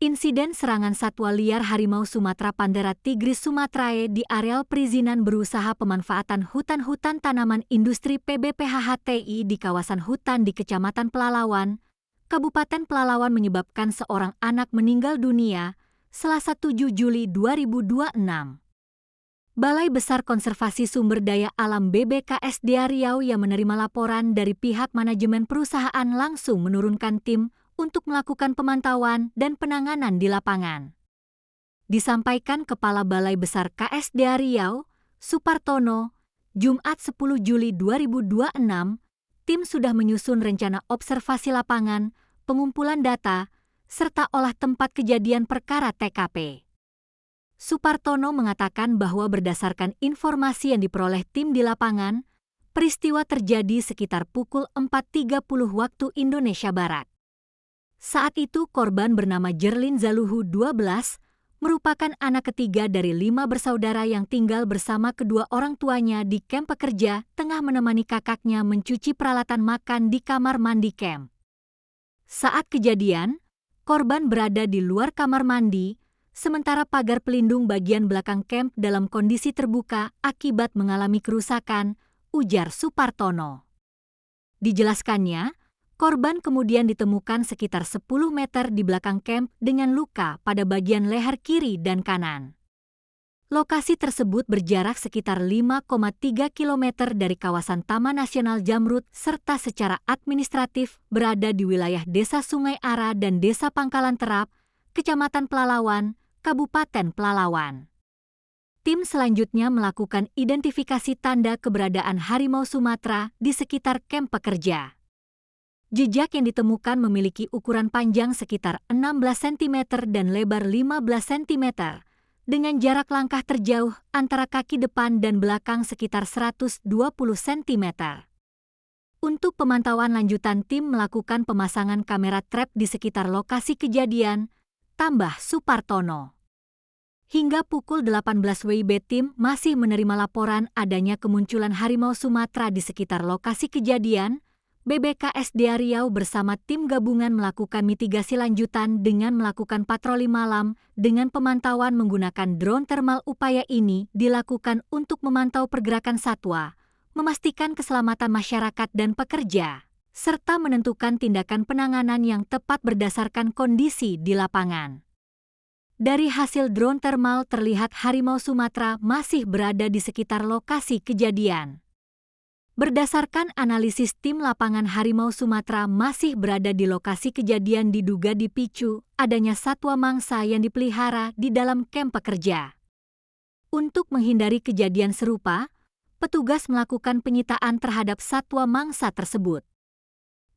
Insiden serangan satwa liar harimau Sumatera Panthera tigris sumatrae di areal perizinan berusaha pemanfaatan hutan-hutan tanaman industri PBPHHTI di kawasan hutan di Kecamatan Pelalawan, Kabupaten Pelalawan menyebabkan seorang anak meninggal dunia Selasa 7 Juli 2026. Balai Besar Konservasi Sumber Daya Alam BBKSDA Riau yang menerima laporan dari pihak manajemen perusahaan langsung menurunkan tim untuk melakukan pemantauan dan penanganan di lapangan. Disampaikan Kepala Balai Besar KSDA Riau, Supartono, Jumat 10 Juli 2026, tim sudah menyusun rencana observasi lapangan, pengumpulan data, serta olah tempat kejadian perkara TKP. Supartono mengatakan bahwa berdasarkan informasi yang diperoleh tim di lapangan, peristiwa terjadi sekitar pukul 4.30 waktu Indonesia Barat. Saat itu korban bernama Jerlin Zaluhu 12, merupakan anak ketiga dari 5 bersaudara yang tinggal bersama kedua orang tuanya di kamp pekerja tengah menemani kakaknya mencuci peralatan makan di kamar mandi kamp. Saat kejadian, korban berada di luar kamar mandi, sementara pagar pelindung bagian belakang kamp dalam kondisi terbuka akibat mengalami kerusakan, ujar Supartono. Dijelaskannya, korban kemudian ditemukan sekitar 10 meter di belakang kamp dengan luka pada bagian leher kiri dan kanan. Lokasi tersebut berjarak sekitar 5,3 km dari kawasan Taman Nasional Jamrut serta secara administratif berada di wilayah Desa Sungai Ara dan Desa Pangkalan Terap, Kecamatan Pelalawan, Kabupaten Pelalawan. Tim selanjutnya melakukan identifikasi tanda keberadaan harimau Sumatera di sekitar kamp pekerja. Jejak yang ditemukan memiliki ukuran panjang sekitar 16 cm dan lebar 15 cm, dengan jarak langkah terjauh antara kaki depan dan belakang sekitar 120 cm. Untuk pemantauan lanjutan tim melakukan pemasangan kamera trap di sekitar lokasi kejadian, tambah Supartono. Hingga pukul 18 WIB tim masih menerima laporan adanya kemunculan harimau Sumatera di sekitar lokasi kejadian. BBKSDA Riau bersama tim gabungan melakukan mitigasi lanjutan dengan melakukan patroli malam dengan pemantauan menggunakan drone thermal. Upaya ini dilakukan untuk memantau pergerakan satwa, memastikan keselamatan masyarakat dan pekerja, serta menentukan tindakan penanganan yang tepat berdasarkan kondisi di lapangan. Dari hasil drone thermal terlihat harimau Sumatera masih berada di sekitar lokasi kejadian. Berdasarkan analisis tim lapangan harimau Sumatera masih berada di lokasi kejadian diduga dipicu adanya satwa mangsa yang dipelihara di dalam kamp pekerja. Untuk menghindari kejadian serupa, petugas melakukan penyitaan terhadap satwa mangsa tersebut.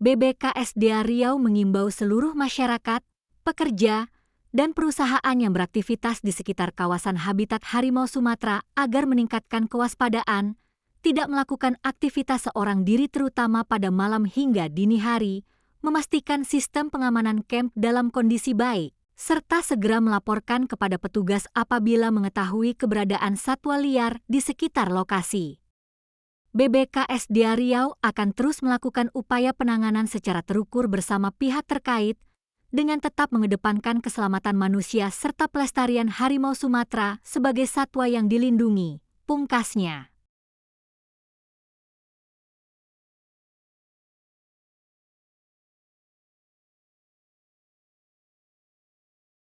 BBKSDA Riau mengimbau seluruh masyarakat, pekerja, dan perusahaan yang beraktivitas di sekitar kawasan habitat harimau Sumatera agar meningkatkan kewaspadaan, tidak melakukan aktivitas seorang diri terutama pada malam hingga dini hari, memastikan sistem pengamanan kamp dalam kondisi baik, serta segera melaporkan kepada petugas apabila mengetahui keberadaan satwa liar di sekitar lokasi. BBKSDA Riau akan terus melakukan upaya penanganan secara terukur bersama pihak terkait, dengan tetap mengedepankan keselamatan manusia serta pelestarian harimau Sumatera sebagai satwa yang dilindungi, pungkasnya.